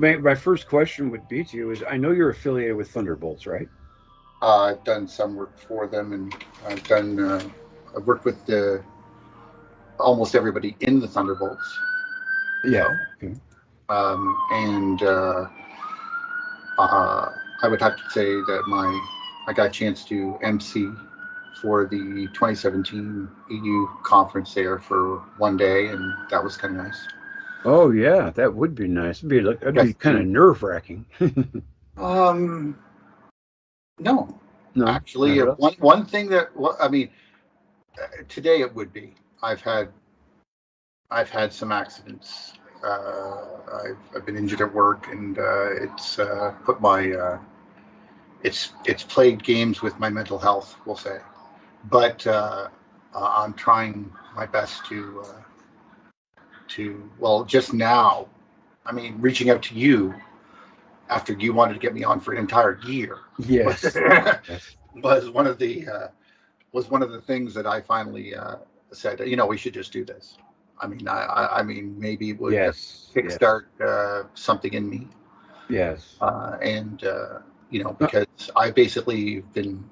My first question would be to you is, I know you're affiliated with Thunderbolts, right? I've done some work for them, and I've done. I've worked with almost everybody in the Thunderbolts, Yeah. Okay. and I would have to say that I got a chance to MC for the 2017 EU conference there for one day, and that was kind of nice. Oh yeah, that would be nice. It'd Got be kind of to nerve wracking. um no, No, not actually, at all. one thing that well, I mean, today it would be. I've had I've had some accidents. I've been injured at work, and it's put my it's played games with my mental health, we'll say. But I'm trying my best to well, just now. I mean, reaching out to you after you wanted to get me on for an entire year Yes. Yes. was one of the things that I finally said. We should just do this. I mean, maybe it would Yes. Yes. kickstart something in me, Yes. and because I basically been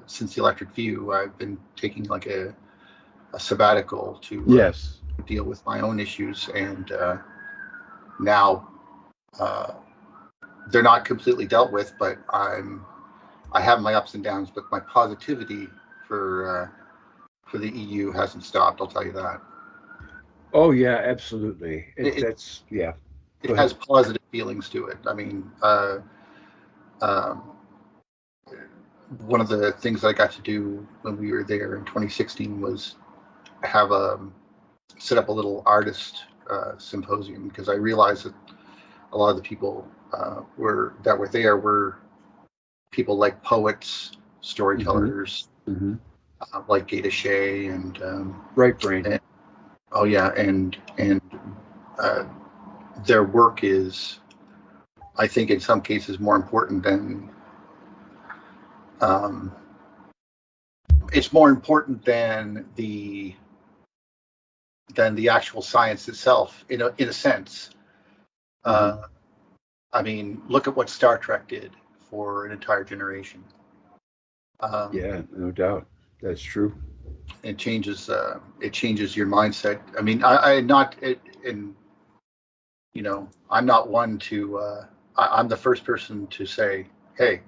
since the Electric View, I've been taking like a sabbatical to Yes. deal with my own issues, and now uh, they're not completely dealt with, but I have my ups and downs, but my positivity for the EU hasn't stopped. I'll tell you that. Oh yeah, absolutely. It That's yeah. it Go ahead. has positive feelings to it. I mean, um, one of the things I got to do when we were there in 2016 was have set up a little artist symposium, because I realized that a lot of the people were there were people like poets, Hmm. storytellers, Hmm. like Gata Shea, Right brain. and oh yeah, and uh, their work is, I think, in some cases more important um, it's more important than the actual science itself, in a sense. Hmm. Uh, I mean, look at what Star Trek did for an entire generation. Um, Yeah, no doubt. That's true. it changes your mindset. I mean, I not it, and I'm not one to. I'm the first person to say, "Hey,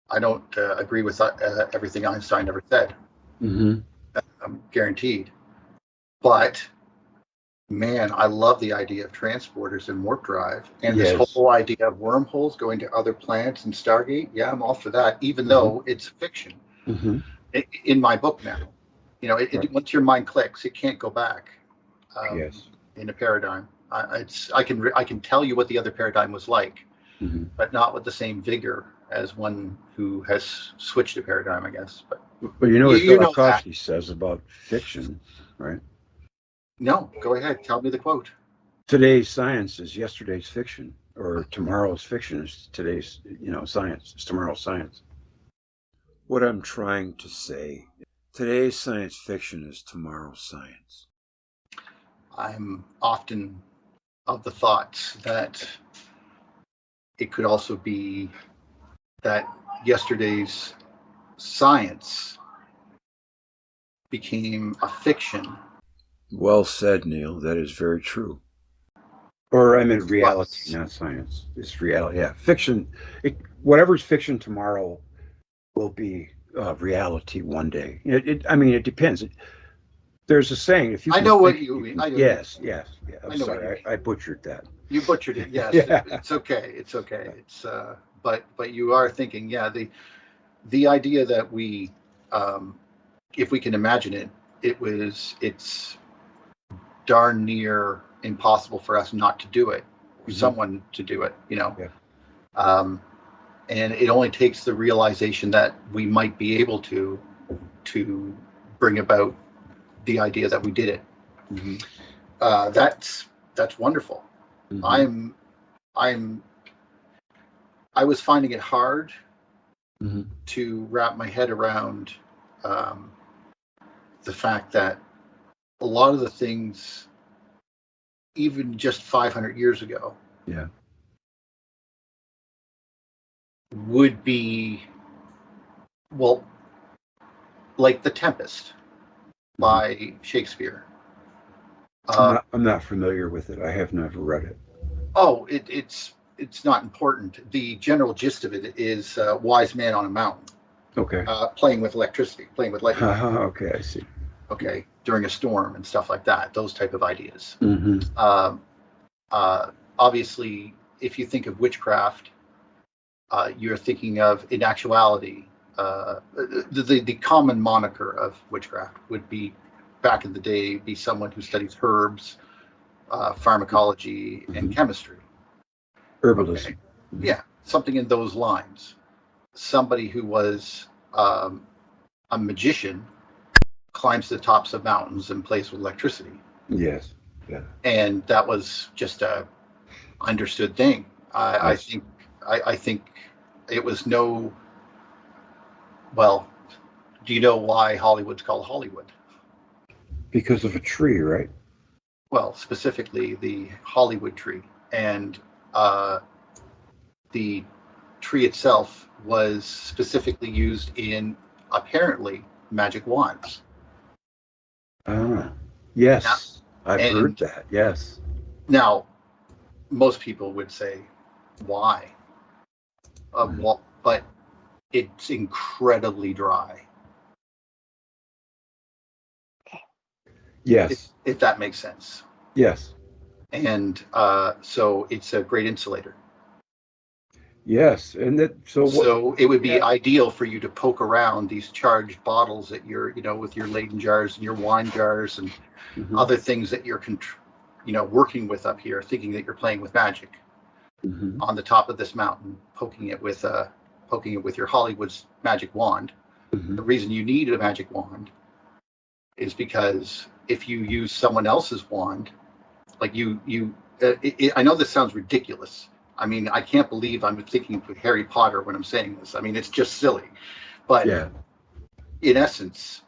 I don't agree with everything Einstein ever said." Hmm. I'm guaranteed, but man, I love the idea of transporters and warp drive, and this Yes. whole idea of wormholes going to other planets and Stargate. Yeah, I'm all for that, even Hmm. though it's fiction Hmm. in my book now. Right. Once your mind clicks, it can't go back Yes. in a paradigm. I can tell you what the other paradigm was like, Hmm. but not with the same vigor as one who has switched a paradigm, I guess. But But you know you, what you know that. Velikovsky says about fiction, right? No, go ahead. Tell me the quote. Today's science is yesterday's fiction, or tomorrow's fiction is today's, science. It's tomorrow's science. What I'm trying to say, today's science fiction is tomorrow's science. I'm often of the thoughts that it could also be that yesterday's science became a fiction. Well said, Neil. That is very true. Or I meant reality, Was. not science. It's reality. Yeah, fiction. Whatever's fiction tomorrow will be reality one day. I mean, it depends. There's a saying: if you I can know what think it, you you mean. can. I know what you Yes, mean. yes, yeah. I'm I know what you sorry, mean. I butchered that. You butchered it. Yes, Yeah. it's okay. It's okay. It's but you are thinking, yeah, the idea that um, if we can imagine it, it's darn near impossible for us not to do it, or Hmm. someone to do it. Yeah. Um, and it only takes the realization that we might be able to bring about the idea that we did it. Hmm. That's wonderful. Hmm. I'm I'm I was finding it hard Hmm. to wrap my head around um, the fact that a lot of the things, even just 500 years ago, Yeah. would be, well, like The Tempest by Shakespeare. I'm not familiar with it. I have never read it. Oh, it's not important. The general gist of it is a wise man on a mountain, Okay. playing with electricity, playing with lightning. Okay, I see. Okay, during a storm and stuff like that. Those type of ideas. Mm-hmm. Obviously, if you think of witchcraft, you're thinking of, in actuality, the common moniker of witchcraft would be, back in the day, be someone who studies herbs, pharmacology, and chemistry. Herbalism. Okay. Yeah, something in those lines. Somebody who was a magician climbs the tops of mountains and plays with electricity. Yes. Yeah. And that was just a understood thing. I think it was no. Well, do you know why Hollywood's called Hollywood? Because of a tree, right? Well, specifically the Hollywood tree, and the tree itself was specifically used in, apparently, magic wands. Ah, yes. I've heard And that. Yes. now, most people would say, why? But it's incredibly dry. Yes. If that makes sense. Yes. And so it's a great insulator. Yes. And that. So it would be Yeah. ideal for you to poke around these charged bottles that you're, with your Leyden jars and your wine jars and other things that you're, working with up here, thinking that you're playing with magic on the top of this mountain, poking it with your Hollywood's magic wand. The reason you need a magic wand is because if you use someone else's wand, like I know this sounds ridiculous. I mean, I can't believe I'm thinking of Harry Potter when I'm saying this. I mean, it's just silly. But in essence,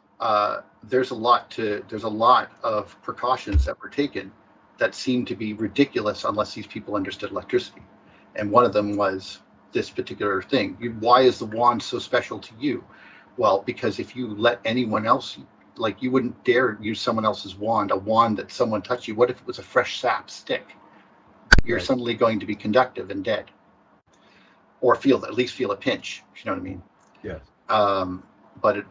there's a lot of precautions that were taken that seem to be ridiculous unless these people understood electricity. And one of them was this particular thing. Why is the wand so special to you? Well, because if you let anyone else, like, you wouldn't dare use someone else's wand, a wand that someone touched you. What if it was a fresh sap stick? You're suddenly going to be conductive and dead, or at least feel a pinch. If you know what I mean? Yes. But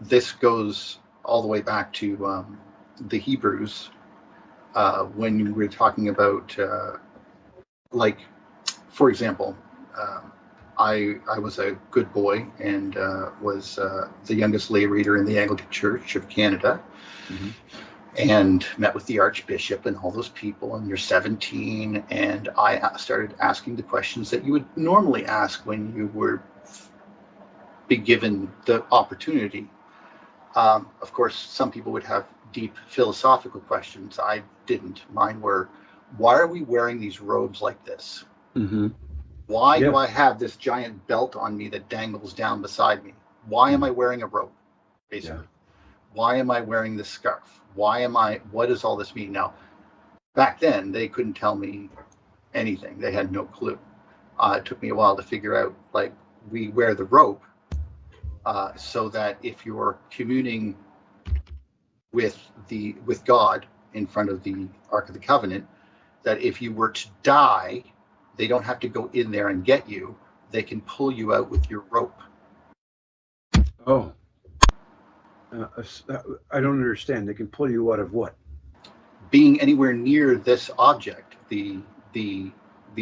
this goes all the way back to the Hebrews, when we're talking about, like, for example, I was a good boy and was the youngest lay reader in the Anglican Church of Canada. And met with the Archbishop and all those people, and you're 17, and I started asking the questions that you would normally ask when you were be given the opportunity. Of course, some people would have deep philosophical questions. I didn't. Mine were, why are we wearing these robes like this? Why do I have this giant belt on me that dangles down beside me? Why am I wearing a robe, basically? Why am I wearing this scarf? What does all this mean? Now, back then, they couldn't tell me anything. They had no clue. It took me a while to figure out, like, we wear the robe so that if you're communing with God in front of the Ark of the Covenant, that if you were to die, they don't have to go in there and get you. They can pull you out with your rope. Oh. I don't understand. They can pull you out of what? Being anywhere near this object, the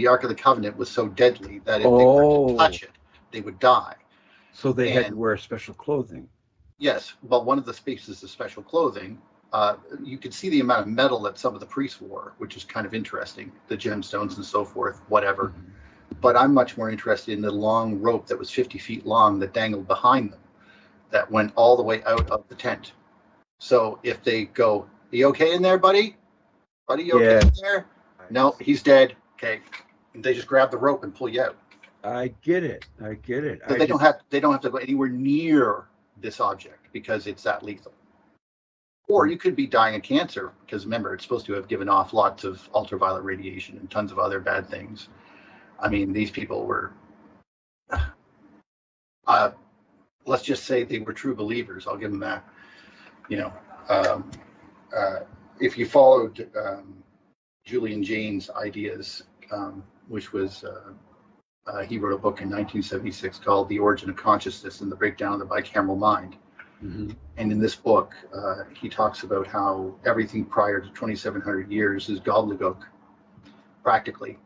Ark of the Covenant was so deadly that if they were to touch it, they would die. So they had to wear special clothing. Yes, well, one of the pieces of special clothing, you could see the amount of metal that some of the priests wore, which is kind of interesting, the gemstones and so forth, whatever. But I'm much more interested in the long rope that was 50 feet long that dangled behind them, that went all the way out of the tent. So if they go, "Are you okay in there, buddy? Buddy, you okay in there?" No, he's dead. Okay. And they just grab the rope and pull you out. I get it. So they don't have to go anywhere near this object because it's that lethal. Or you could be dying of cancer because, remember, it's supposed to have given off lots of ultraviolet radiation and tons of other bad things. I mean, these people were, let's just say they were true believers. I'll give them that. You know, um, uh, if you followed Julian Jaynes' ideas, which was he wrote a book in 1976 called The Origin of Consciousness and the Breakdown of the Bicameral Mind. Mm-hmm. And in this book, he talks about how everything prior to 2,700 years is gobbledygook, practically,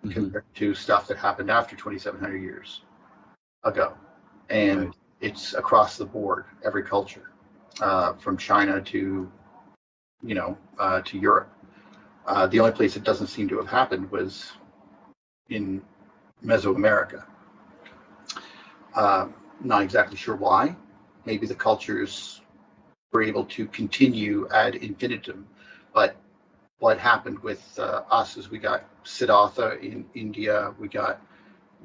compared to stuff that happened after 2,700 years ago. And right. It's across the board, every culture, from China to, to Europe. The only place it doesn't seem to have happened was in Mesoamerica. Not exactly sure why. Maybe the cultures were able to continue ad infinitum, but what happened with us is we got Siddhartha in India, we got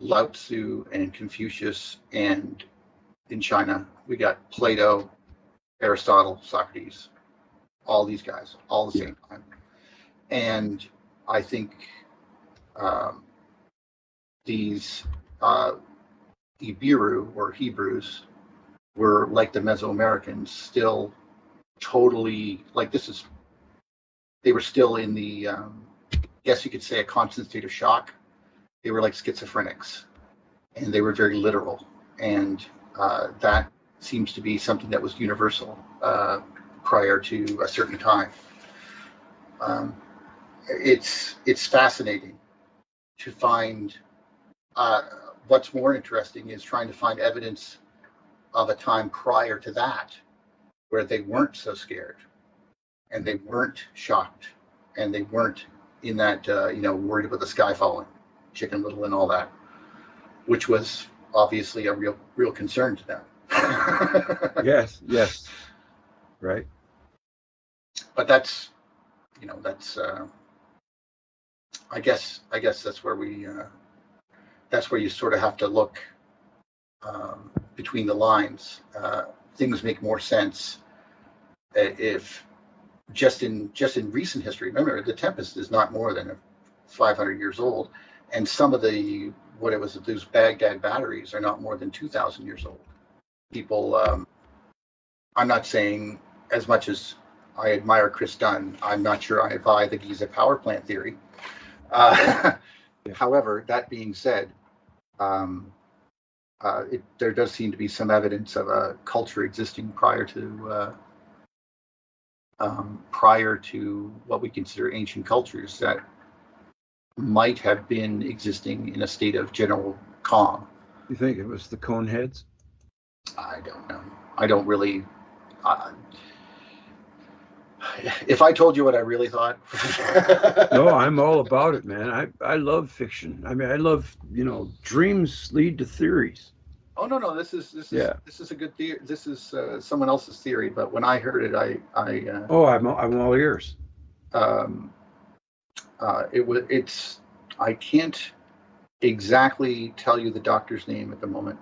Lao Tzu and Confucius, and in China we got Plato, Aristotle, Socrates, all these guys, all the same time. And I think these Ibiru or Hebrews were like the Mesoamericans, still totally like they were still in the, guess you could say, a constant state of shock. They were like schizophrenics, and they were very literal. And that seems to be something that was universal prior to a certain time. It's fascinating to find. What's more interesting is trying to find evidence of a time prior to that where they weren't so scared and they weren't shocked and they weren't in that worried about the sky falling, Chicken Little and all that, which was obviously a real concern to them. Yes, right. But that's I guess that's where you sort of have to look between the lines. Things make more sense if just in recent history. Remember, the Tempest is not more than 500 years old, and some of those Baghdad batteries are not more than 2,000 years old. People, I'm not saying, as much as I admire Chris Dunn, I'm not sure I buy the Giza power plant theory. However, that being said, there does seem to be some evidence of a culture existing prior to what we consider ancient cultures that might have been existing in a state of general calm. You think it was the Coneheads? I don't know. I don't really. If I told you what I really thought. No, I'm all about it, man. I love fiction. I mean, I love, dreams lead to theories. Oh no, this is a good theory. This is someone else's theory, but when I heard it, I'm all ears. It's I can't exactly tell you the doctor's name at the moment,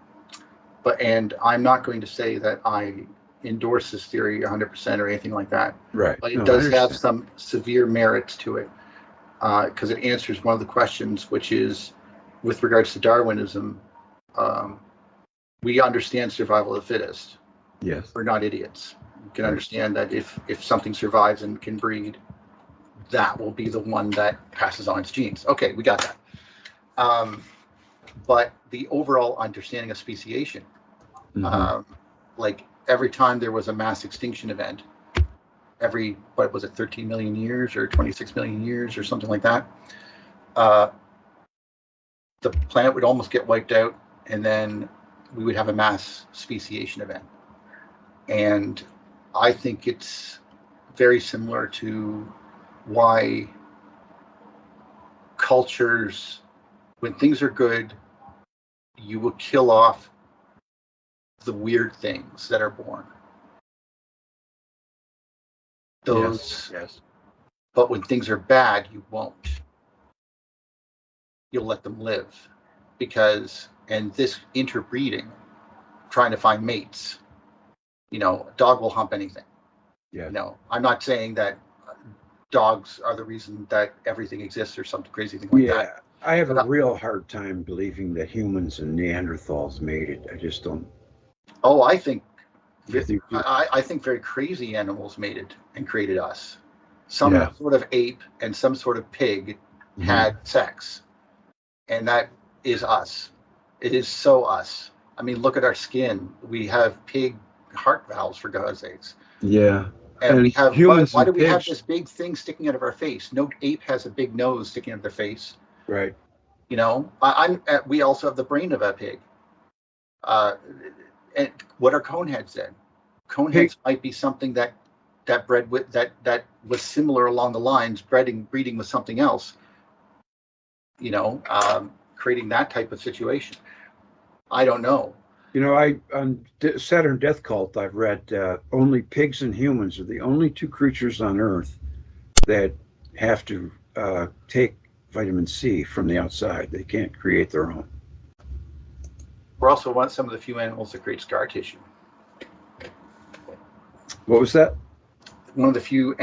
and I'm not going to say that I endorse this theory 100% or anything like that. Right. But it does have some severe merits to it because it answers one of the questions, which is with regards to Darwinism. We understand survival of the fittest. Yes. We're not idiots. You can understand that if something survives and can breed, that will be the one that passes on its genes. Okay, we got that. But the overall understanding of speciation, like every time there was a mass extinction event, every, 13 million years or 26 million years or something like that, the planet would almost get wiped out, and then we would have a mass speciation event. And I think it's very similar to why cultures, when things are good, you will kill off the weird things that are born. Yes. But when things are bad, you won't. You'll let them live and this interbreeding, trying to find mates, a dog will hump anything. Yeah. I'm not saying that dogs are the reason that everything exists or some crazy thing like that. I have a But real hard time believing that humans and Neanderthals made it. I just don't. oh, I think You think you? I think very crazy animals made it and created us. Some Yeah. sort of ape and some sort of pig Hmm. had sex, and that is us. It is so us. I mean, look at our skin. We have pig heart valves, for God's sakes. Yeah. And we And have, humans why do and we have pigs. this big thing sticking out of our face? No ape has a big nose sticking out of their face. Right. You know, we also have the brain of a pig. Uh, and what are coneheads then? Pig. Coneheads might be something that bred with that was similar along the lines, breeding with something else. You know, creating that type of situation. I don't know. You know, I on Saturn Death Cult, I've read only pigs and humans are the only two creatures on Earth that have to take vitamin C from the outside. They can't create their own. We're also some of the few animals that create scar tissue. What was that? One of the few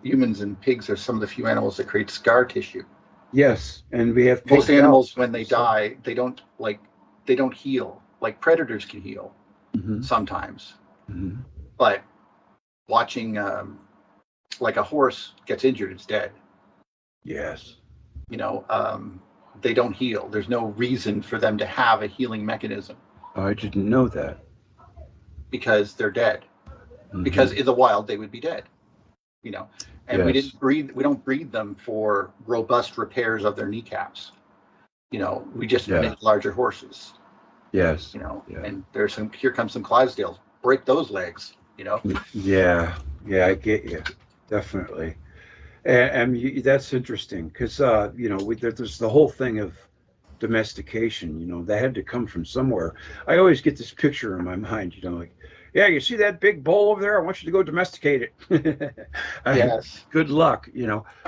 humans and pigs are some of the few animals that create scar tissue. Yes, and we have Most pig animals, pelts. when they So, die, they don't heal. Like predators can heal hmm. sometimes, Hmm. but watching like a horse gets injured, it's dead. Yes, You know, they don't heal. There's no reason for them to have a healing mechanism I didn't know that. because they're dead. Because Hmm. in the wild, they would be dead. You know, and Yes, we don't breed them for robust repairs of their kneecaps. You know, we just yeah, make larger horses. yes, You know, yeah, and here comes some Clydesdales, break those legs. You know, yeah, yeah. I get you, definitely. That's interesting because there's the whole thing of domestication. That had to come from somewhere. I always get this picture in my mind. Like, yeah, you see that big bull over there? I want you to go domesticate it. yes, Good luck.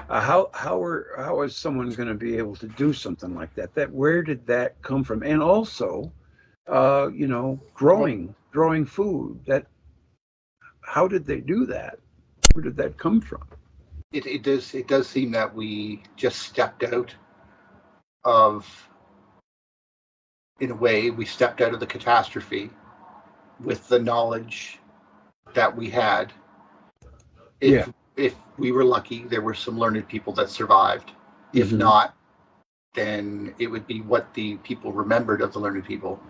How is someone going to be able to do something like that? Where did that come from? And also, well, growing food. How did they do that? Where did that come from? it does seem that we just stepped out of, in a way, we stepped out of the catastrophe with the knowledge that we had. Yeah. If we were lucky, there were some learned people that survived. If Hmm. not, then it would be what the people remembered of the learned people,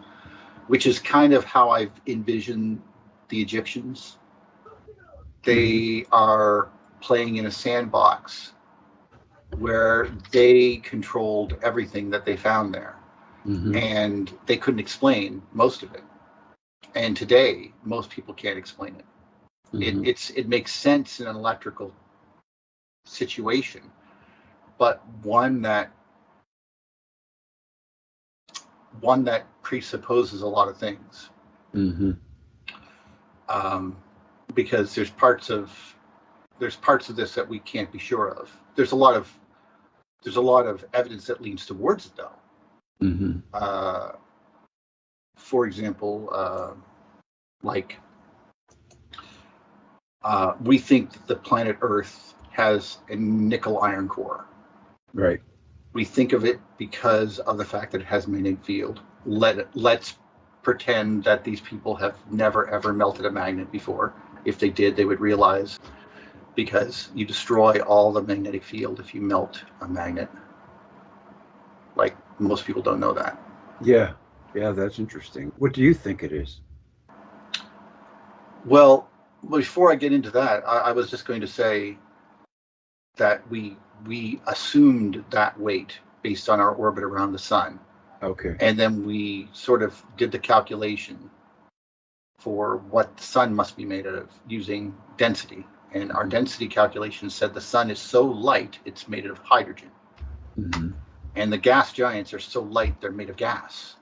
which is kind of how I've envisioned the Egyptians. Hmm. They are playing in a sandbox where they controlled everything that they found there, Hmm. and they couldn't explain most of it. And today, most people can't explain it. Hmm. It makes sense in an electrical situation, but one that presupposes a lot of things. Hmm. Um, because there's parts of this that we can't be sure of. There's a lot of evidence that leans towards it, though. Hmm. Uh, for example, like we think that the planet Earth has a nickel iron core. Right. We think of it because of the fact that it has a magnetic field. Let's pretend that these people have never ever melted a magnet before. If they did, they would realize, because you destroy all the magnetic field if you melt a magnet. Like, most people don't know that. Yeah. Yeah, that's interesting. What do you think it is? Well, before I get into that, I was just going to say that we assumed that weight based on our orbit around the sun, Okay. and then we sort of did the calculation for what the sun must be made of using density. And our density calculation said the sun is so light it's made of hydrogen, Hmm. and the gas giants are so light they're made of gas.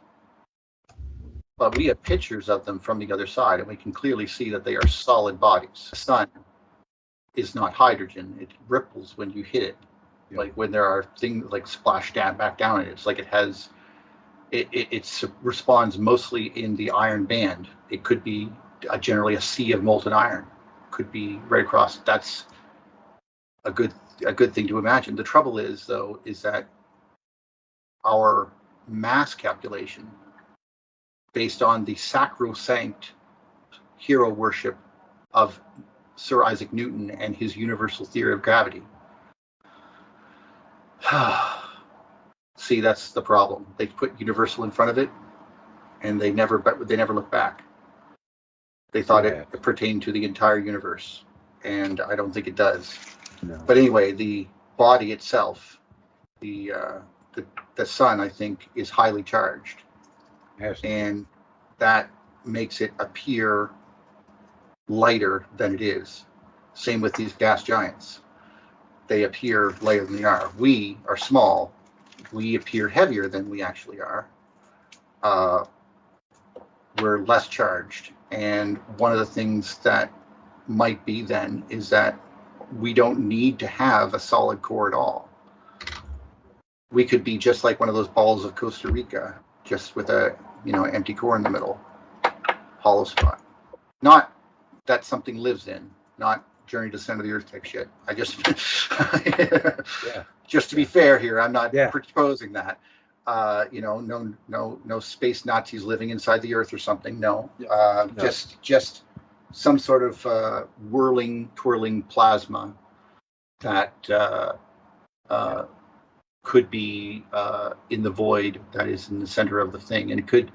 But we have pictures of them from the other side, and we can clearly see that they are solid bodies. The sun is not hydrogen; it ripples when you hit it. Yeah. Like when there are things like splash down back down it, it's like it responds mostly in the iron band. It could be generally a sea of molten iron. Could be right across. That's a good a good thing to imagine. The trouble is, though, is that our mass calculation based on the sacrosanct hero worship of Sir Isaac Newton and his universal theory of gravity. See, that's the problem. They put universal in front of it, and they never look back. They thought it pertained to the entire universe, and I don't think it does. No. But anyway, the body itself, the sun, I think, is highly charged, and that makes it appear lighter than it is. Same with these gas giants. They appear lighter than they are. We are small. We appear heavier than we actually are. We're less charged. And one of the things that might be then is that we don't need to have a solid core at all. We could be just like one of those balls of Costa Rica, just with a empty core in the middle, hollow spot. Not that something lives in, not Journey to the Center of the Earth type shit. I just, just to be fair here, I'm not proposing that. No space Nazis living inside the Earth or something. No. Just some sort of whirling, twirling plasma that could be in the void that is in the center of the thing, and it could.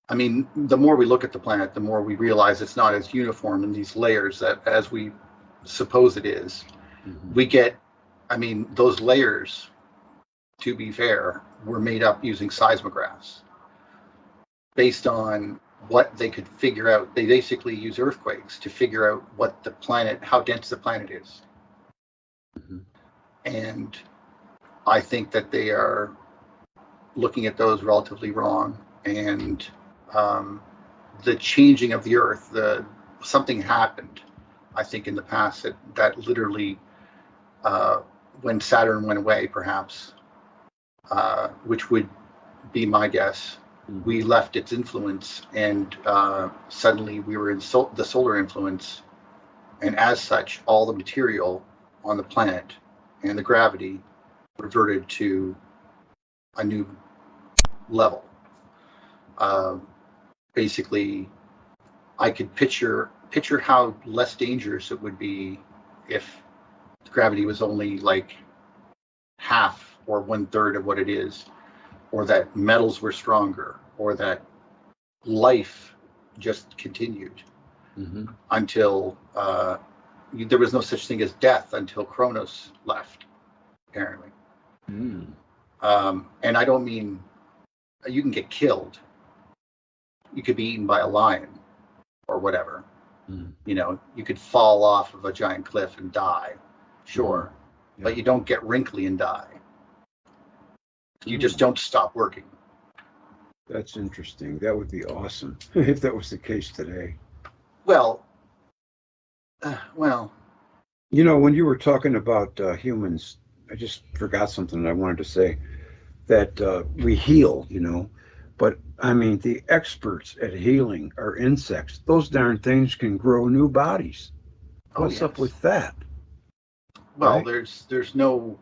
I mean, the more we look at the planet, the more we realize it's not as uniform in these layers that as we suppose it is. Mm-hmm. We get, those layers, to be fair, were made up using seismographs based on what they could figure out. They basically use earthquakes to figure out what the planet, how dense the planet is. Mm-hmm. And I think that they are looking at those relatively wrong. And the changing of the Earth, something happened, I think, in the past that literally, when Saturn went away, perhaps, which would be my guess, we left its influence, and suddenly we were in the solar influence, and as such, all the material on the planet and the gravity reverted to a new level. Basically, I could picture how less dangerous it would be if gravity was only like half or 1/3 of what it is, or that metals were stronger, or that life just continued until there was no such thing as death until Kronos left, apparently. And I don't mean you can get killed. You could be eaten by a lion or whatever. You could fall off of a giant cliff and die, sure. But you don't get wrinkly and die. You just don't stop working. That's interesting. That would be awesome if that was the case today. Well. When you were talking about humans, I just forgot something I wanted to say. That we heal, but the experts at healing are insects. Those darn things can grow new bodies. What's up with that? Well, right? There's no.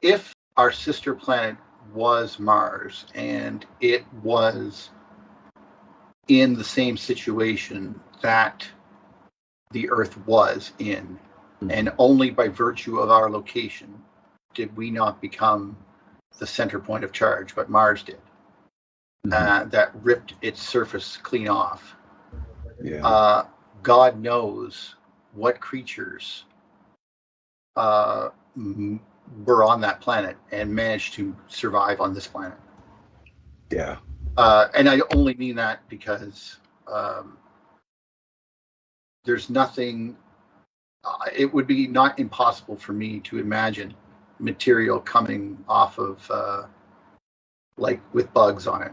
If our sister planet was Mars and it was in the same situation that the Earth was in, and only by virtue of our location did we not become the center point of charge, but Mars did. That ripped its surface clean off. God knows what creatures were on that planet and managed to survive on this planet. Yeah. And I only mean that because there's nothing. It would be not impossible for me to imagine material coming off of like with bugs on it,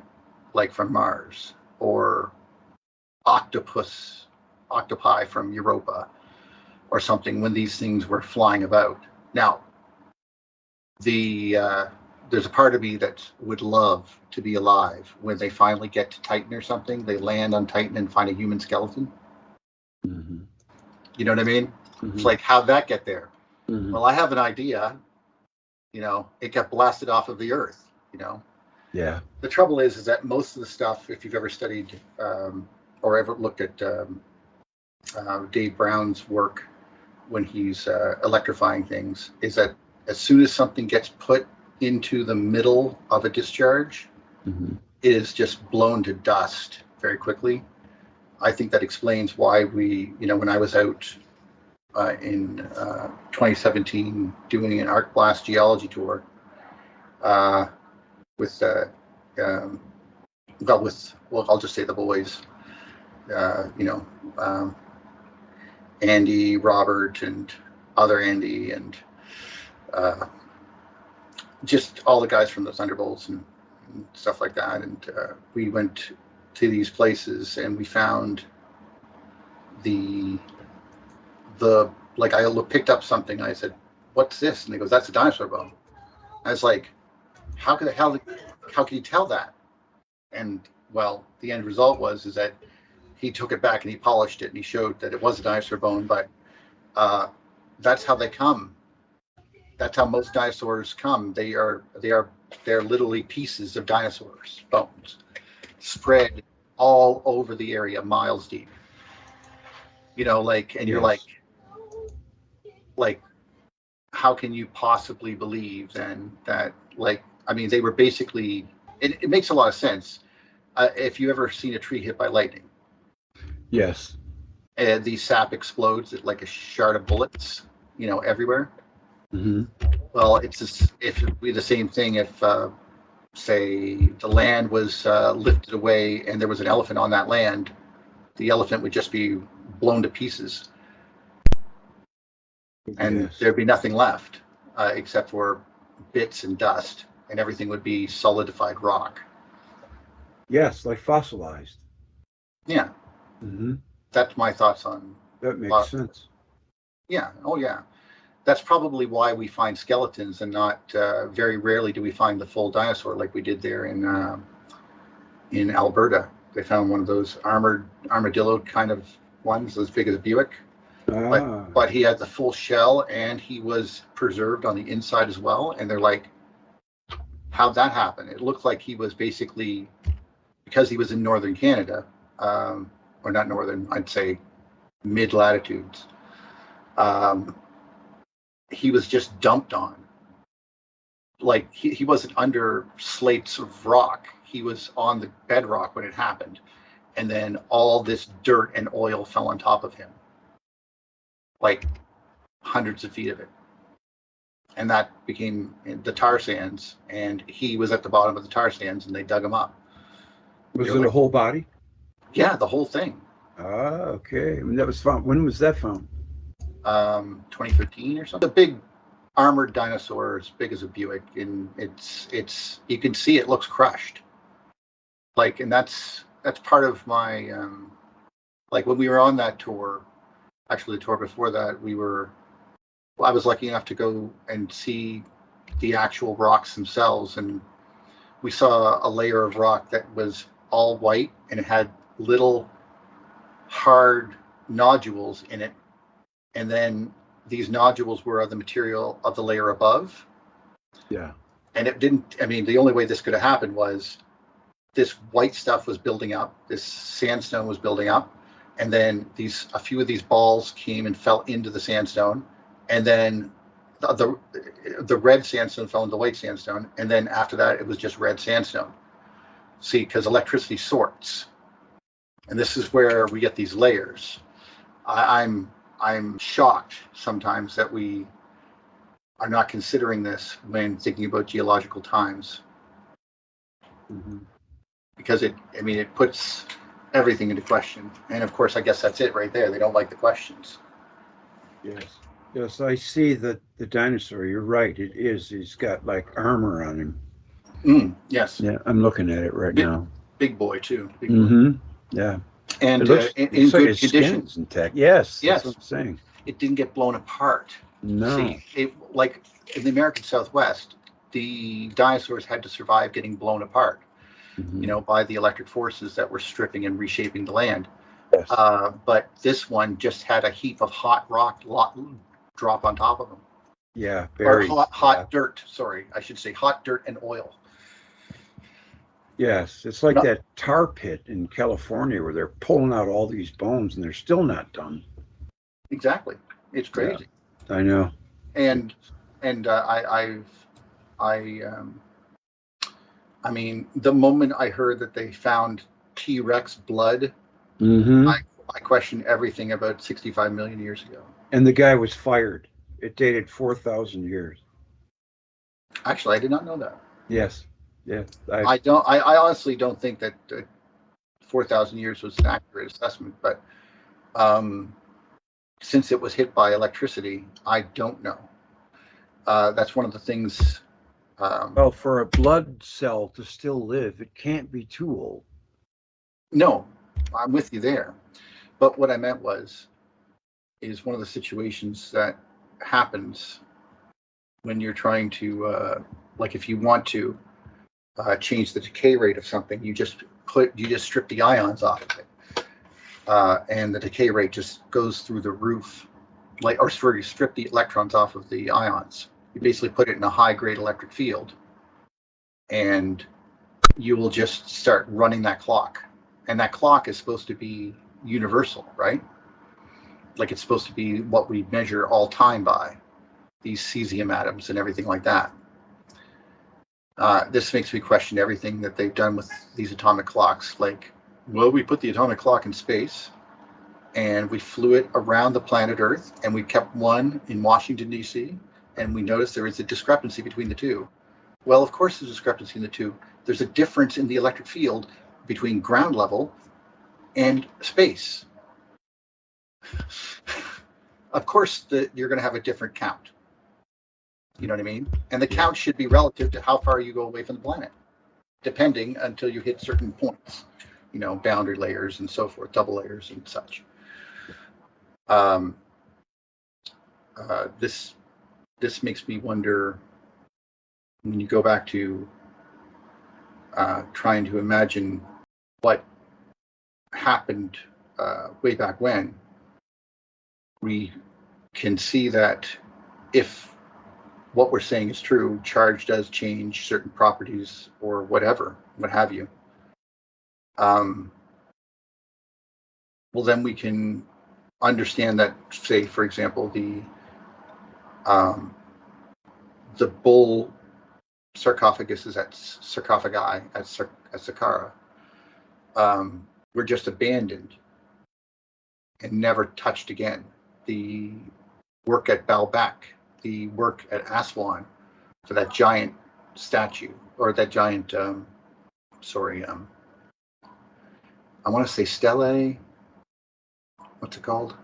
like from Mars, or octopi from Europa or something, when these things were flying about. Now, there's a part of me that would love to be alive when they finally get to Titan or something. They land on Titan and find a human skeleton. You know what I mean? It's like, how'd that get there? Mhm. Well, I have an idea. It got blasted off of the Earth. Yeah. The trouble is that most of the stuff, if you've ever studied or ever looked at Dave Brown's work when he's electrifying things, is that as soon as something gets put into the middle of a discharge, Mhm. it is just blown to dust very quickly. I think that explains why when I was out in 2017 doing an arc blast geology tour uh, with, um, I'll just say the boys, uh, you know, um, Andy, Robert, and other Andy, and uh, just all the guys from the Thunderbolts and stuff like that. And we went to these places and we found the like picked up something and I said, "What's this?" And he goes, "That's a dinosaur bone." I was like, "How can you tell that?" And well, the end result is that he took it back and he polished it and he showed that it was a dinosaur bone, but uh, that's how they come. That's how most dinosaurs come. They're literally pieces of dinosaurs bones spread all over the area, miles deep. And you're Yes. like, how can you possibly believe then that, I mean, they were basically, it makes a lot of sense. If you ever seen a tree hit by lightning, Yes. the sap explodes at like a shard of bullets, everywhere. Hmm. Well, if it would be the same thing if, say, the land was lifted away and there was an elephant on that land, the elephant would just be blown to pieces and Yes. there'd be nothing left except for bits and dust, and everything would be solidified rock. Yes, like fossilized. Yeah, Hmm. that's my thoughts on. That makes Uh, sense. yeah, oh yeah. That's probably why we find skeletons and not very rarely do we find the full dinosaur like we did there in Alberta. They found one of those armadillo kind of ones, as big as a Buick, but Ah. but he had the full shell and he was preserved on the inside as well. And they're like, how'd that happen? It looked like he was basically, because he was in northern Canada, or not northern, I'd say mid latitudes. Um, he was just dumped on. Like he wasn't under slates of rock. He was on the bedrock when it happened. And then all this dirt and oil fell on top of him, like hundreds of feet of it. And that became the tar sands. And he was at the bottom of the tar sands and they dug him up. They Was were it a like, whole body? yeah, the whole thing. Ah, okay. And that was found. When was that found? 2013 or something. The big armored dinosaur as big as a Buick. And it's, you can see it looks crushed. And that's part of my, like when we were on that tour, actually the tour before that, I was lucky enough to go and see the actual rocks themselves, and we saw a layer of rock that was all white and it had little hard nodules in it, and then these nodules were of the material of the layer above. Yeah. And it didn't, I mean, the only way this could have happened was this white stuff was building up, this sandstone was building up, and then a few of these balls came and fell into the sandstone, and then the red sandstone fell into white sandstone, and then after that it was just red sandstone. See, because electricity sorts, and this is where we get these layers. I'm shocked sometimes that we are not considering this when thinking about geological times, Hmm. because it puts everything into question. And of course, I guess that's it right there. They don't like the questions. Yes. Yes, I see that the dinosaur. You're right. It is. He's got like armor on him. Yes, Yeah, I'm looking at it right big, now. big boy too, big boy, Hmm. Yeah. It and looks in looks like good his skin condition. is intact. Yes, that's what Yes, I'm saying. it didn't get blown apart. No. See, like in the American Southwest, the dinosaurs had to survive getting blown apart, Hmm. by the electric forces that were stripping and reshaping the land. Yes. But this one just had a heap of hot rock drop on top of them. Yeah, or buried. Yeah. hot dirt. Sorry, I should say hot dirt and oil. Yes, it's like Not that tar pit in California where they're pulling out all these bones and they're still not done. exactly. It's Yeah, crazy. I know. And I I mean, the moment I heard that they found T Rex blood, Mm-hmm. I I questioned everything about 65 million years ago. And the guy was fired. It dated 4,000 years. Actually, I did not know that. Yes. Yeah. I. I don't. I honestly don't think that 4,000 years was an accurate assessment, but um, since it was hit by electricity, I don't know. That's one of the things. Well, for a blood cell to still live, it can't be too old. No, I'm with you there. But what I meant is one of the situations that happens when you're trying to, like, if you want to change the decay rate of something, you just strip the ions off of it, and the decay rate just goes through the roof. Like, or sorry, you strip the electrons off of the ions. You basically put it in a high grade electric field, and you will just start running that clock. And that clock is supposed to be universal, right? Like, it's supposed to be what we measure all time by, these cesium atoms and everything like that. This makes me question everything that they've done with these atomic clocks. Like, well, we put the atomic clock in space and we flew it around the planet Earth, and we kept one in Washington, D.C., and we noticed there is a discrepancy between the two. Well, of course, there's a discrepancy in the two. There's a difference in the electric field between ground level and space. Of course, you're going to have a different count. You know what I mean? And the count should be relative to how far you go away from the planet, depending until you hit certain points, boundary layers and so forth, double layers and such. Um, this makes me wonder, when you go back to trying to imagine what happened way back when, we can see that if what we're saying is true, charge does change certain properties or whatever, what have you. Well, then we can understand that, say, for example, the bull sarcophaguses at sarcophagi at Saqqara were just abandoned and never touched again. The work at Baalbek, the work at Aswan for that giant statue, or that giant, I want to say stele. What's it called?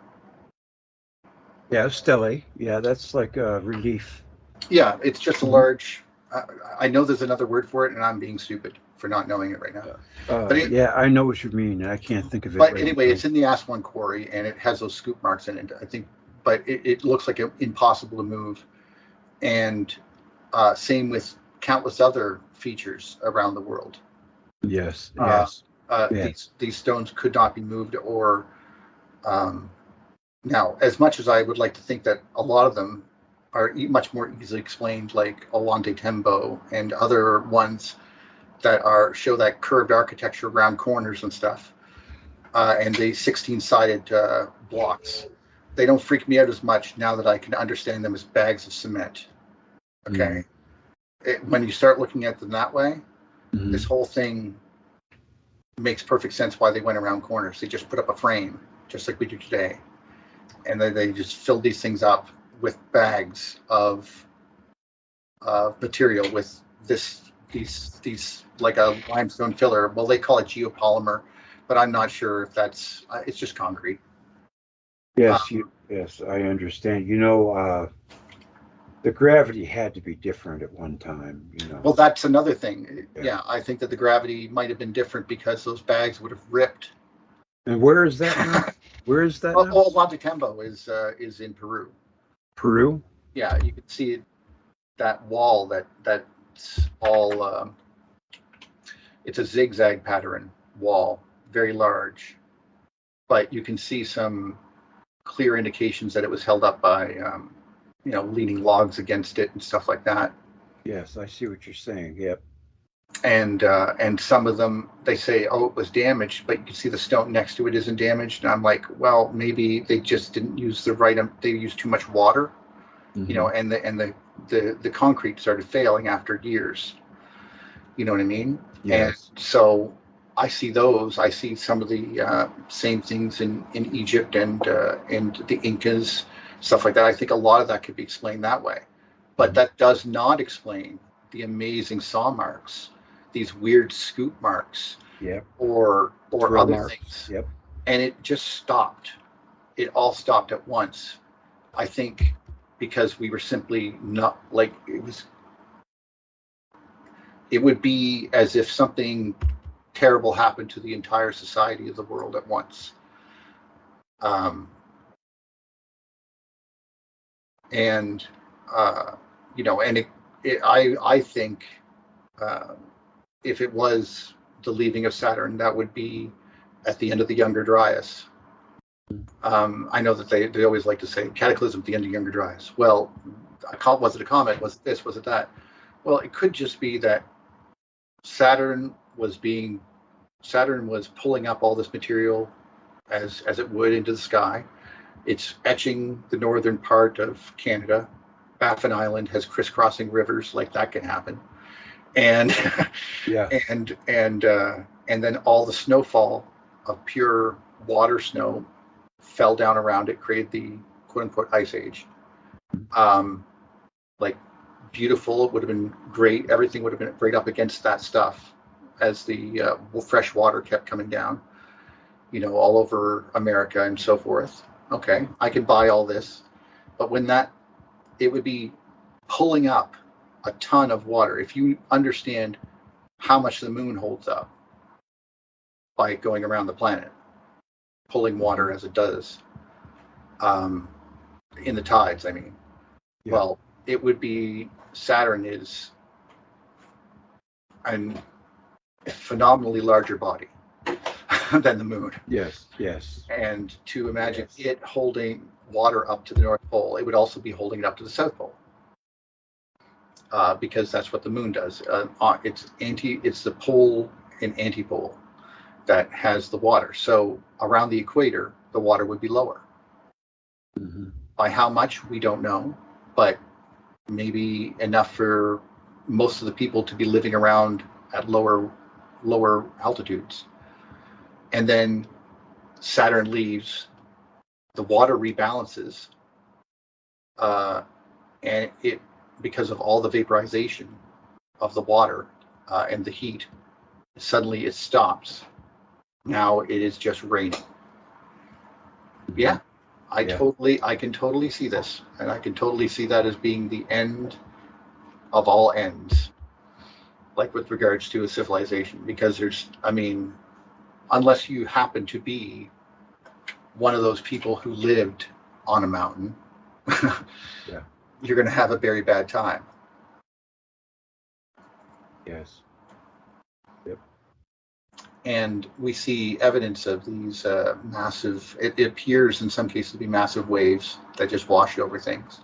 Yeah, stele. Yeah, that's like a relief. Yeah, it's just a Mhm. large. I know there's another word for it, and I'm being stupid for not knowing it right now. Yeah, I know what you mean. I can't think of it But right anyway, now. it's in the Aswan quarry, and it has those scoop marks in it, I think. But it looks like impossible to move. And same with countless other features around the world. Yes, Uh, yes, yes. these stones could not be moved, or um, now, as much as I would like to think that a lot of them are much more easily explained, like Olante Tembo and other ones that show that curved architecture around corners and stuff, and the 16-sided blocks. They don't freak me out as much now that I can understand them as bags of cement. Okay, when you start looking at them that way, this Mm-hmm. whole thing makes perfect sense why they went around corners. They just put up a frame, just like we do today, and then they just filled these things up with bags of material with these like a limestone filler. Well, they call it geopolymer, but I'm not sure if that's it's just concrete. Yes, Um, yes, I understand. The gravity had to be different at one time, well, that's another thing. Yeah. Yeah, I think that the gravity might have been different because those bags would have ripped. And where is that now? Where is that Well, now? Olante Tembo is in Peru. Peru? Yeah, you can see that wall that's all it's a zigzag pattern wall, very large, but you can see some clear indications that it was held up by leaning logs against it and stuff like that. Yes, I see what you're saying. Yep. And some of them, they say, oh, it was damaged, but you can see the stone next to it isn't damaged. And I'm like, well, maybe they just didn't use the right. They used too much water, and the concrete started failing after years. You know what I mean? Yes. And so I see those. I see some of the same things in Egypt and the Incas, stuff like that. I think a lot of that could be explained that way, but that does not explain the amazing saw marks, these weird scoop marks, Yep. or Drill other marks. things. Yep. And it just stopped. It all stopped at once. I think because we were simply not like it would be as if something terrible happened to the entire society of the world at once. Um, and I think if it was the leaving of Saturn, that would be at the end of the Younger Dryas. I know that they always like to say cataclysm at the end of Younger Dryas. Well, was it a comet? Was it this? Was it that? Well, it could just be that Saturn was pulling up all this material as it would into the sky. It's etching the northern part of Canada. Baffin Island has crisscrossing rivers, like that can happen. And Yeah. and then all the snowfall of pure water snow fell down around it, created the quote unquote ice age. Like beautiful, it would have been great. Everything would have been right up against that stuff as the fresh water kept coming down, all over America and so forth. Okay, I can buy all this, but it would be pulling up a ton of water. If you understand how much the moon holds up by going around the planet, pulling water as it does, in the tides, I mean, well, it would be Saturn is a phenomenally larger body than the moon. Yes. Yes. And to imagine it holding water up to the North Pole, it would also be holding it up to the South Pole. Because that's what the moon does. It's the pole and antipole that has the water. So around the equator, the water would be lower. By how much, we don't know, but maybe enough for most of the people to be living around at lower altitudes. And then Saturn leaves, the water rebalances, and it, because of all the vaporization of the water and the heat, suddenly it stops. Now it is just raining. Yeah, I can totally see this, and I can totally see that as being the end of all ends, like with regards to a civilization, because unless you happen to be one of those people who lived on a mountain, you're going to have a very bad time. Yes. Yep. And we see evidence of these massive, it appears in some cases to be massive waves that just wash over things.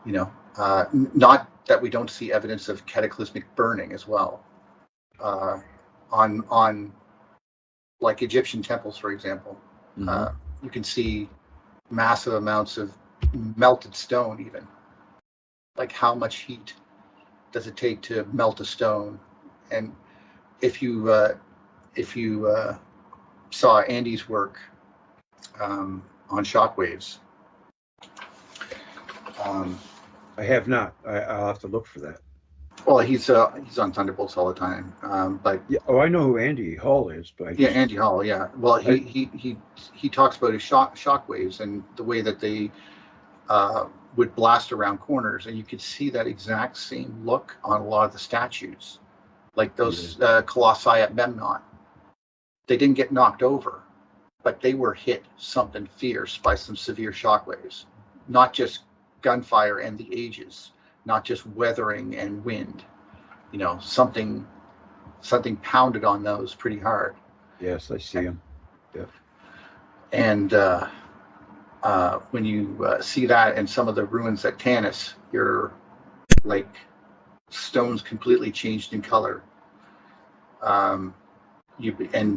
Not that we don't see evidence of cataclysmic burning as well. On like Egyptian temples, for example, you can see massive amounts of melted stone, even. Like, how much heat does it take to melt a stone? And if you saw Andy's work on shockwaves, I have not. I'll have to look for that. Well, he's on Thunderbolts all the time, but I know who Andy Hall is, but Andy Hall, yeah. Well, he talks about his shockwaves and the way that they would blast around corners, and you could see that exact same look on a lot of the statues, like those colossi at Memnon. They didn't get knocked over, but they were hit something fierce by some severe shockwaves, not just gunfire and the ages, not just weathering and wind. Something pounded on those pretty hard. Yes, I see them. Yeah. And when you see that and some of the ruins at Tanis, you're like stones completely changed in color. And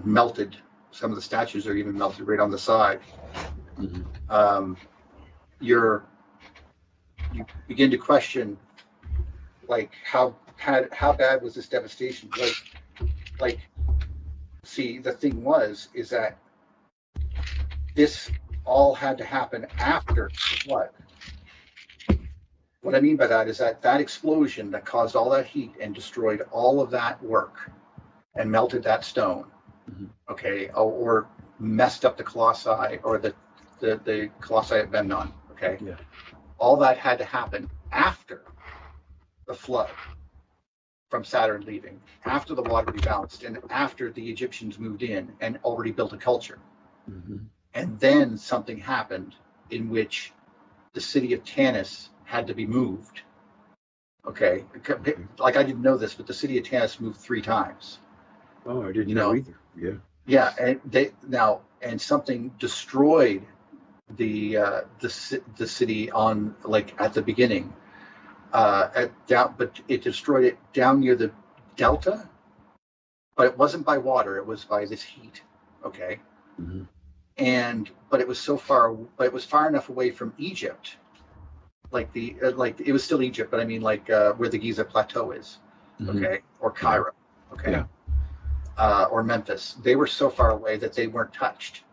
melted. Some of the statues are even melted right on the side. Mm-hmm. You begin to question, like, how bad was this devastation? Like, see, the thing is that this all had to happen after the flood. What I mean by that is that explosion that caused all that heat and destroyed all of that work and melted that stone, Mm-hmm. okay, or messed up the colossi or the colossi at Memnon, okay? Yeah. All that had to happen after the flood from Saturn leaving, after the water rebalanced, and after the Egyptians moved in and already built a culture. Mm-hmm. And then something happened in which the city of Tanis had to be moved. Okay, like I didn't know this, but the city of Tanis moved 3 times. Oh, I didn't know either. Yeah. Yeah, and something destroyed the city on, like, at the beginning, but it destroyed it down near the delta, but it wasn't by water; it was by this heat. Okay, Mm-hmm. but it was but it was far enough away from Egypt, like it was still Egypt, but I mean, like, where the Giza Plateau is, Mm-hmm. okay, or Yeah. Cairo, okay, Yeah. Or Memphis. They were so far away that they weren't touched.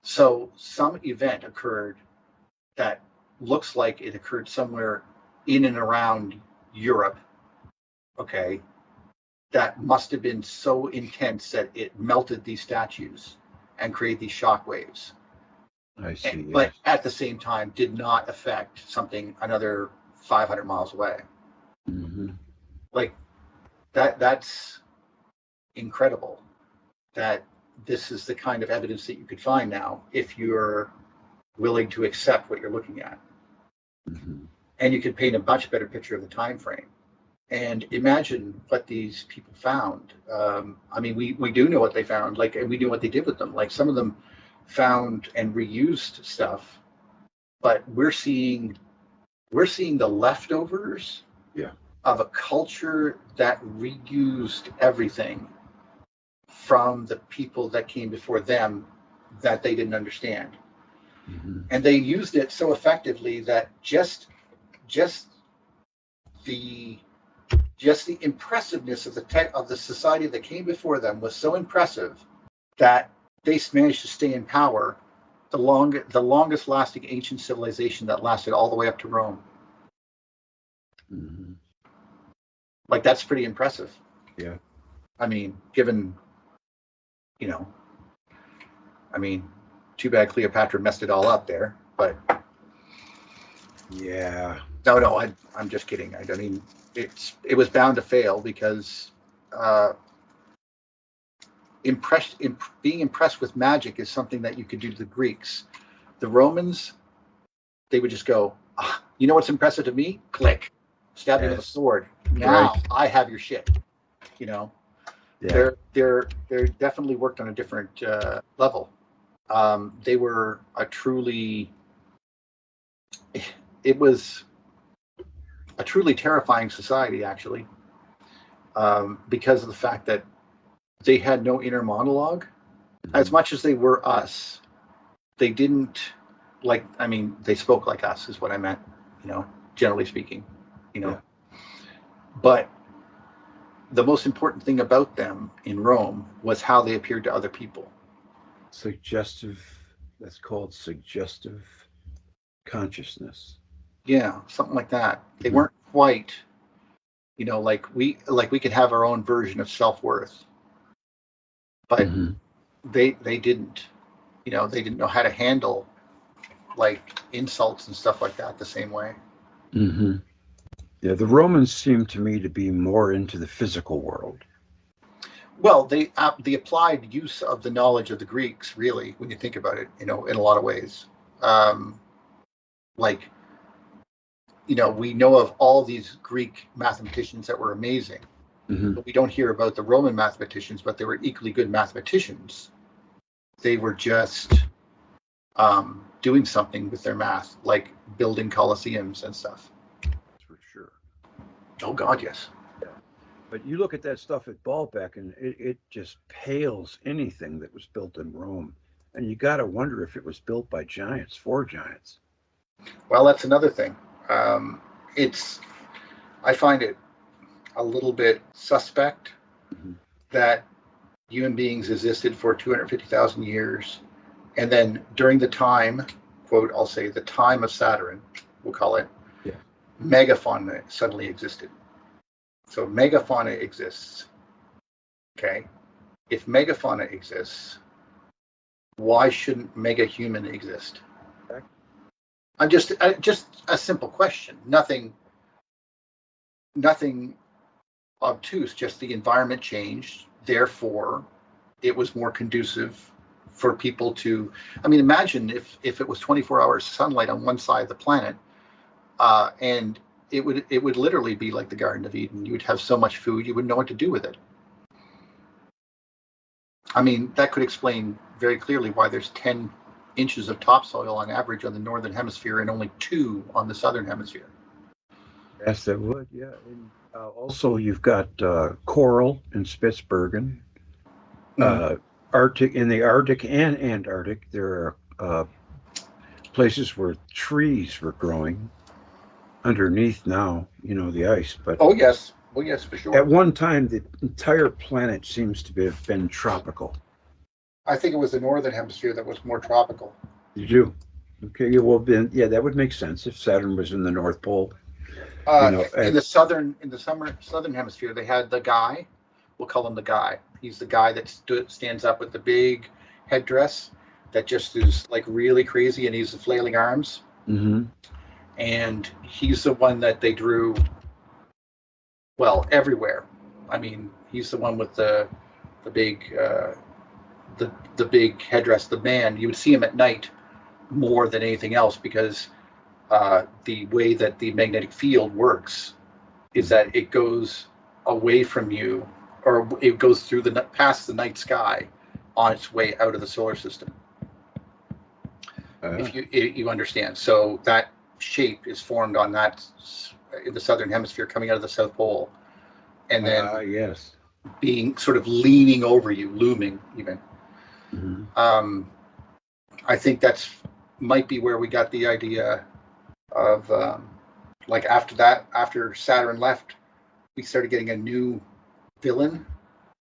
So some event occurred that looks like it occurred somewhere in and around Europe, okay, that must have been so intense that it melted these statues and created these shock waves. I see. But Yes. at the same time did not affect something another 500 miles away. Mm-hmm. Like, that's incredible that this is the kind of evidence that you could find now if you're willing to accept what you're looking at. Mm-hmm. And you could paint a much better picture of the time frame and imagine what these people found. I mean, we do know what they found, like, and we knew what they did with them. Like, some of them found and reused stuff, but we're seeing the leftovers, Yeah. of a culture that reused everything from the people that came before them that they didn't understand. Mm-hmm. And they used it so effectively that just the impressiveness of the society that came before them was so impressive that they managed to stay in power, the longest lasting ancient civilization that lasted all the way up to Rome. Mm-hmm. Like, that's pretty impressive. Yeah. I mean, given, you know, I mean, too bad Cleopatra messed it all up there, but Yeah. no, I'm just kidding. I mean, it was bound to fail because being impressed with magic is something that you could do to the Greeks. The Romans, they would just go, you know what's impressive to me? Click, stab you with a Yes. sword. Now Right. I have your shit. You know, Yeah. they're definitely worked on a different level. They were it was a truly terrifying society, actually, because of the fact that they had no inner monologue. Mm-hmm. As much as they were us, they didn't, like, I mean, they spoke like us, is what I meant, generally speaking, Yeah. But the most important thing about them in Rome was how they appeared to other people. Suggestive. That's called suggestive consciousness. Yeah, something like that. They Mm-hmm. weren't quite, like we could have our own version of self-worth, but Mm-hmm. they didn't. They didn't know how to handle, like, insults and stuff like that the same way. Mm-hmm. Yeah, the Romans seem to me to be more into the physical world. Well, the applied use of the knowledge of the Greeks, really, when you think about it, in a lot of ways. Like, we know of all these Greek mathematicians that were amazing, Mm-hmm. but we don't hear about the Roman mathematicians, but they were equally good mathematicians. They were just doing something with their math, like building coliseums and stuff. For sure. Oh God, yes. Yeah. But you look at that stuff at Baalbek, and it just pales anything that was built in Rome. And you got to wonder if it was built by giants, for giants. Well, that's another thing. It's I find it a little bit suspect Mhm. that human beings existed for 250,000 years, and then during the time, quote, I'll say the time of Saturn, we'll call it, Yeah. megafauna suddenly existed. So megafauna exists. Okay. If megafauna exists, why shouldn't megahuman exist? I'm just a simple question. Nothing obtuse. Just the environment changed. Therefore, it was more conducive for people to. I mean, imagine if it was 24 hours sunlight on one side of the planet, and it would literally be like the Garden of Eden. You would have so much food, you wouldn't know what to do with it. I mean, that could explain very clearly why there's 10 inches of topsoil on average on the northern hemisphere and only 2 on the southern hemisphere. Yes, that would. Yeah. And also, you've got coral in Spitsbergen, Mm. uh, Arctic in the Arctic and Antarctic. There are places where trees were growing underneath now, the ice. But Oh yes, for at sure. one time, the entire planet seems to have been tropical. I think it was the northern hemisphere that was more tropical. You do? Okay. Yeah, well, then, yeah, that would make sense if Saturn was in the North Pole. You know, In at, the southern hemisphere, they had the guy. We'll call him the guy. He's the guy that stands up with the big headdress that just is like really crazy, and he's the flailing arms. mhm. And he's the one that they drew well everywhere. I mean, he's the one with the big the big headdress. The man, you would see him at night more than anything else because the way that the magnetic field works is that it goes away from you, or it goes through the past the night sky on its way out of the solar system. Uh, If you understand, so that shape is formed on that in the southern hemisphere coming out of the South Pole, and then yes. being sort of leaning over you, looming even. Mhm. Um, I think that's might be where we got the idea of like after Saturn left, we started getting a new villain,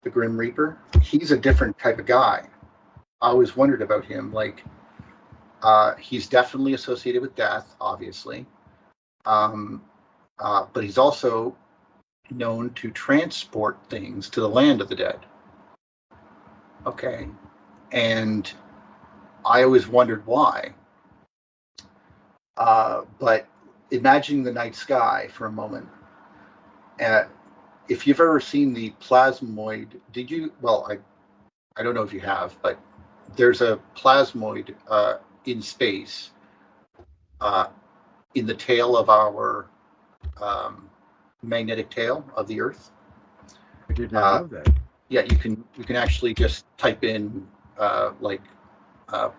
the Grim Reaper. He's a different type of guy. I always wondered about him. Like, he's definitely associated with death, obviously, um, but he's also known to transport things to the land of the dead. Okay, and I always wondered why. But imagine the night sky for a moment. Uh, if you've ever seen the plasmoid, did you? Well, I don't know if you have, but there's a plasmoid in space uh, in the tail of our um, magnetic tail of the Earth. I did not Uh, know that. yeah, you can actually just type in like uh,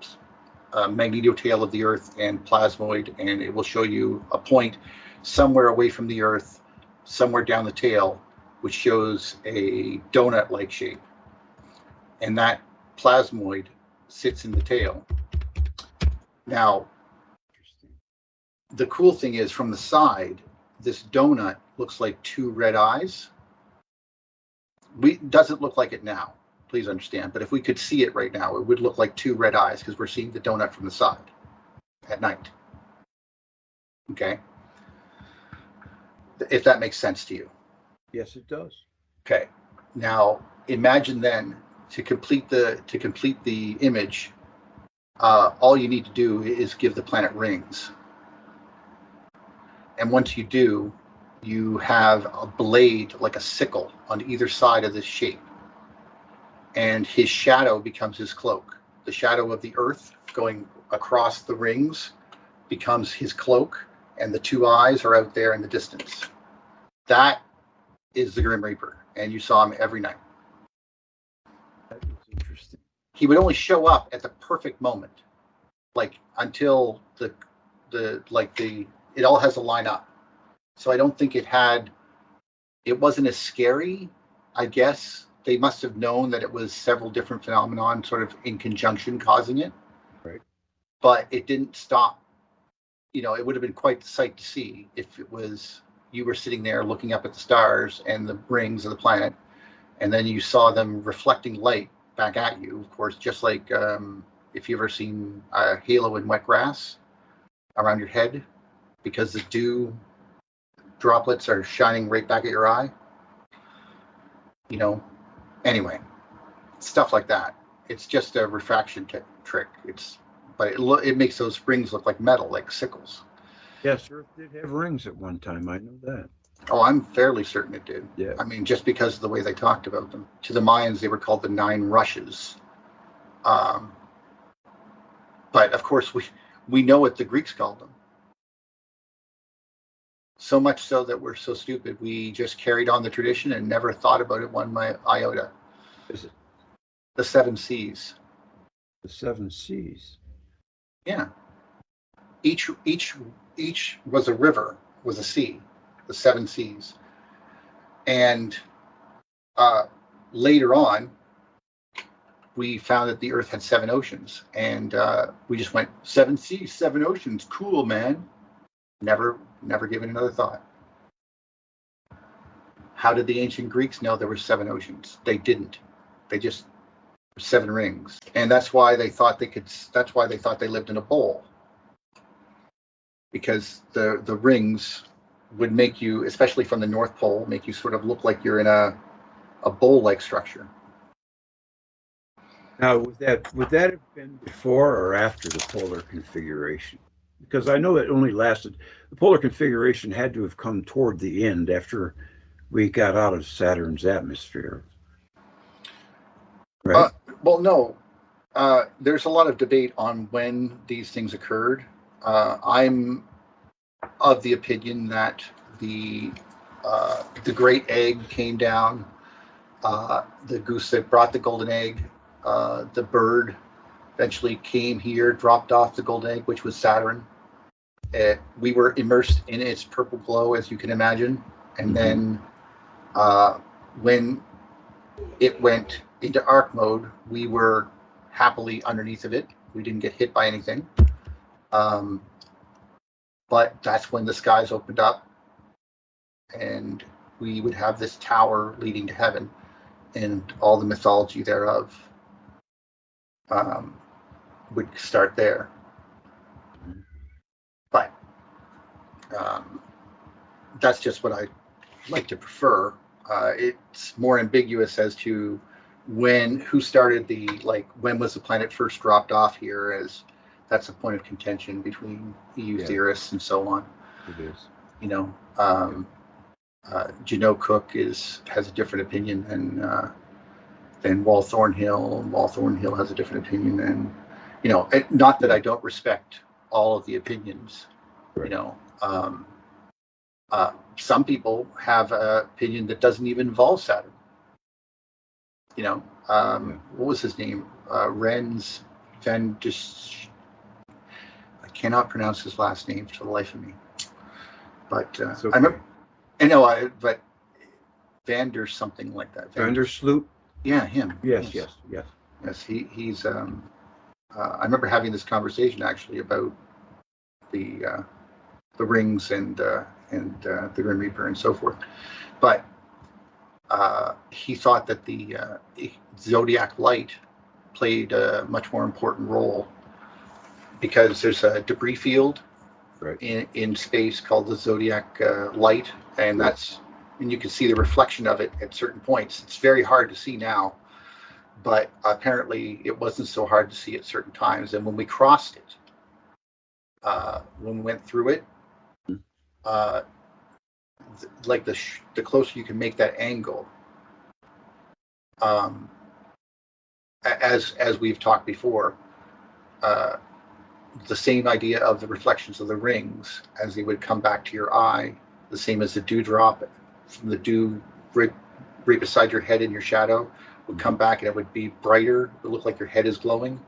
magnetotail of the Earth and plasmoid, and it will show you a point somewhere away from the Earth, somewhere down the tail, which shows a donut-like shape, and that plasmoid sits in the tail. Now, Interesting. the cool thing is from the side, this donut looks like 2 red eyes. We doesn't look like it now, please understand, but if we could see it right now, it would look like 2 red eyes because we're seeing the donut from the side at night. Okay, if that makes sense to you. Yes, it does. Okay, now imagine then to complete the image, all you need to do is give the planet rings, and once you do, you have a blade like a sickle on either side of this shape, and his shadow becomes his cloak. The shadow of the Earth going across the rings becomes his cloak, and the 2 eyes are out there in the distance. That is the Grim Reaper, and you saw him every night. That is interesting. He would only show up at the perfect moment. like until it all has a line up. So I don't think it wasn't as scary. I guess they must have known that it was several different phenomenon sort of in conjunction causing it, Right. but it didn't stop. It would have been quite the sight to see if it was you were sitting there looking up at the stars and the rings of the planet, and then you saw them reflecting light back at you. Of course, just like if you've ever seen a halo in wet grass around your head, because the dew droplets are shining right back at your eye. Anyway, stuff like that. It's just a refraction trick. But it makes those rings look like metal, like sickles. Yes, Earth did have rings at one time. I know that. Oh, I'm fairly certain it did. Yeah. I mean, just because of the way they talked about them. To the Mayans, they were called the 9 rushes. But of course, we know what the Greeks called them. So much so that we're so stupid, we just carried on the tradition and never thought about it one iota. Is it The 7 seas. the 7 seas? Yeah. Each was a river, was a sea, the 7 seas. And later on, we found that the Earth had 7 oceans, and we just went 7 seas, 7 oceans, cool, man. Never given another thought. How did the ancient Greeks know there were 7 oceans? They didn't. They just 7 rings, and that's why they thought they could. That's why they thought they lived in a bowl, because the rings would make you, especially from the North Pole, make you sort of look like you're in a bowl-like structure. Now, would that have been before or after the polar configuration? Because I know it only lasted. The polar configuration had to have come toward the end after we got out of Saturn's atmosphere, right? Well, no. There's a lot of debate on when these things occurred. I'm of the opinion that the great egg came down. The goose that brought the golden egg, the bird eventually came here, dropped off the golden egg, which was Saturn. We were immersed in its purple glow, as you can imagine. And then when it went into arc mode, we were happily underneath of it. We didn't get hit by anything. But that's when the skies opened up, and we would have this tower leading to heaven, and all the mythology thereof would start there. But that's just what I like to prefer. It's more ambiguous as to who started when was the planet first dropped off here, as that's a point of contention between EU theorists and so on. It is. Janot Cook has a different opinion than Wal Thornhill. Wal Thornhill has a different opinion, and not that I don't respect all of the opinions. Right. Some people have an opinion that doesn't even involve Saturn. What was his name? Rens van Dis. I cannot pronounce his last name for the life of me. But okay. I remember. But Vander something like that. Vandersloot. Yeah, him. Yes. He's. I remember having this conversation actually about the rings and the Grim Reaper and so forth, but he thought that the zodiac light played a much more important role, because there's a debris field in space called the zodiac light, and you can see the reflection of it at certain points. It's very hard to see now, but apparently it wasn't so hard to see at certain times. And when we crossed it, when we went through it, like the closer you can make that angle, as we've talked before, the same idea of the reflections of the rings as they would come back to your eye, the same as the dewdrop from the dew right beside your head in your shadow would come back, and it would be brighter. It would look like your head is glowing.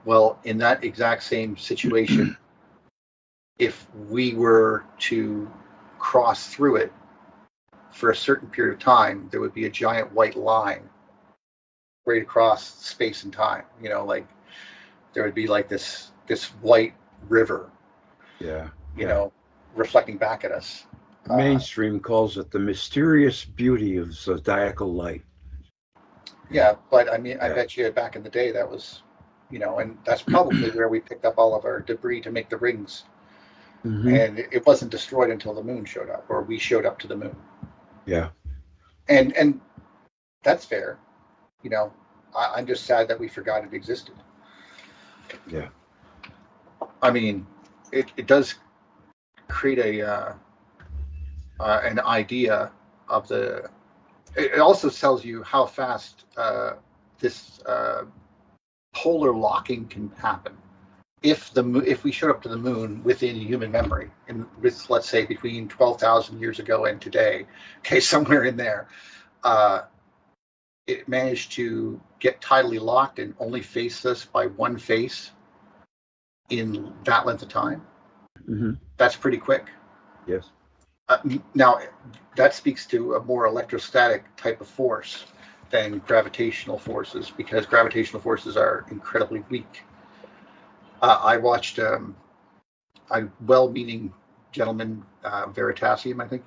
Well, in that exact same situation, if we were to cross through it for a certain period of time, there would be a giant white line right across space and time. Like there would be like this white river, Yeah. reflecting back at us. The mainstream calls it the mysterious beauty of zodiacal light. Yeah, but I mean, I bet you back in the day that was, and that's probably where we picked up all of our debris to make the rings. Mm-hmm. And it wasn't destroyed until the moon showed up, or we showed up to the moon. Yeah. And that's fair. I'm just sad that we forgot it existed. Yeah. I mean, it does create an idea of the. It also tells you how fast this polar locking can happen. If we showed up to the moon within human memory, and with, let's say, between 12,000 years ago and today, okay, somewhere in there, it managed to get tidally locked and only face us by one face in that length of time. Mm-hmm. That's pretty quick. Yes. Now, that speaks to a more electrostatic type of force than gravitational forces, because gravitational forces are incredibly weak. I watched a well-meaning gentleman, Veritasium, I think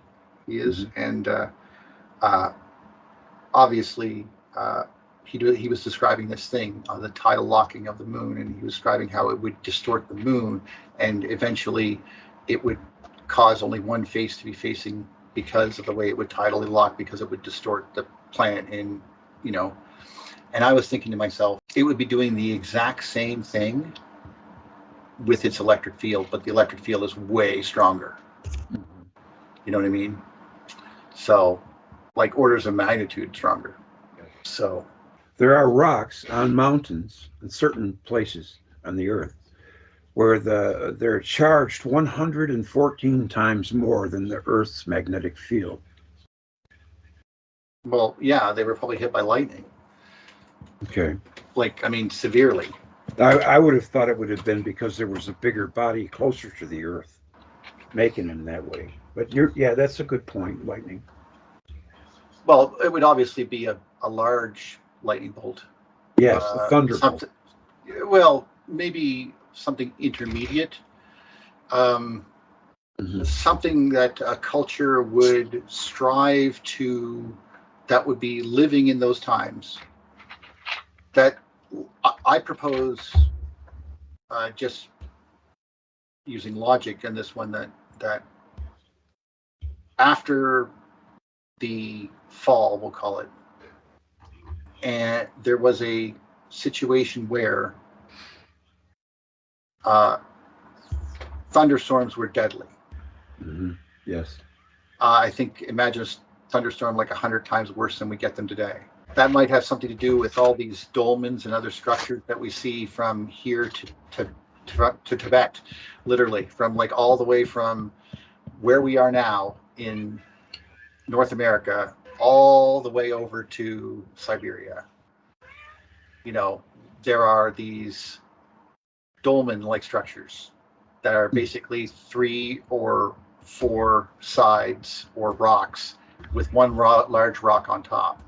he is, and obviously he was describing this thing, the tidal locking of the moon, and he was describing how it would distort the moon, and eventually it would cause only one face to be facing because of the way it would tidally lock, because it would distort the planet. And I was thinking to myself, it would be doing the exact same thing with its electric field, but the electric field is way stronger. You know what I mean? So, like orders of magnitude stronger. So there are rocks on mountains in certain places on the earth where they're charged 114 times more than the Earth's magnetic field. Well, yeah, they were probably hit by lightning. Okay. Like, I mean, severely. I would have thought it would have been because there was a bigger body closer to the Earth, making them that way. But that's a good point, lightning. Well, it would obviously be a large lightning bolt. Yes, a thunderbolt. Well, maybe something intermediate. Something that a culture would strive to, that would be living in those times. That I propose, just using logic in this one, that after the fall, we'll call it, and there was a situation where thunderstorms were deadly. Mm-hmm. Yes. I think, imagine a thunderstorm like 100 times worse than we get them today. That might have something to do with all these dolmens and other structures that we see from here to Tibet, literally, from like all the way from where we are now in North America, all the way over to Siberia. There are these dolmen-like structures that are basically 3 or 4 sides or rocks with one large rock on top.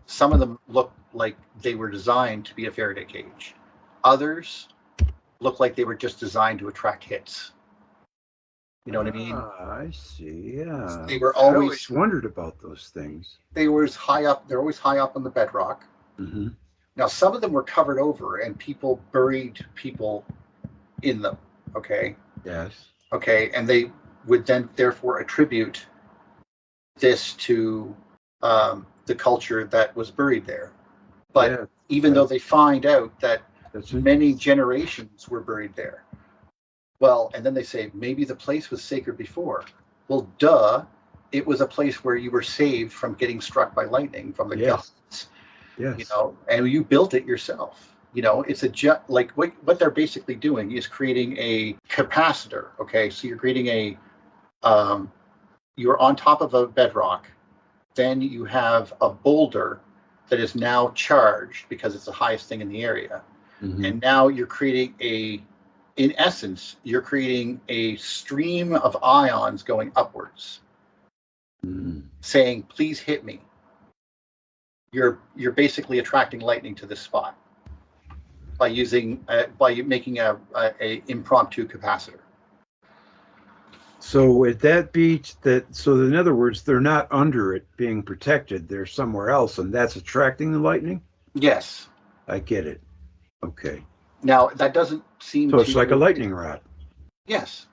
Some of them look like they were designed to be a Faraday cage. Others look like they were just designed to attract hits. You know what I mean? I see. Yeah. They were I always wondered about those things. They were high up. They're always high up on the bedrock. Mm-hmm. Now, some of them were covered over, and people buried people in them. Okay. Yes. Okay, and they would then therefore attribute this to the culture that was buried there. But even though they find out that many generations were buried there, well, and then they say maybe the place was sacred before. Well, duh, it was a place where you were saved from getting struck by lightning from the gods. Yes. And you built it yourself. It's like what they're basically doing is creating a capacitor. Okay, so you're creating you're on top of a bedrock, then you have a boulder that is now charged because it's the highest thing in the area. And now you're creating in essence, you're creating a stream of ions going upwards, saying, please hit me. You're basically attracting lightning to this spot by making a impromptu capacitor. So would that be that? So in other words, they're not under it being protected; they're somewhere else, and that's attracting the lightning. Yes. I get it. Okay. Now that doesn't seem So to. it's like a lightning rod. Yes.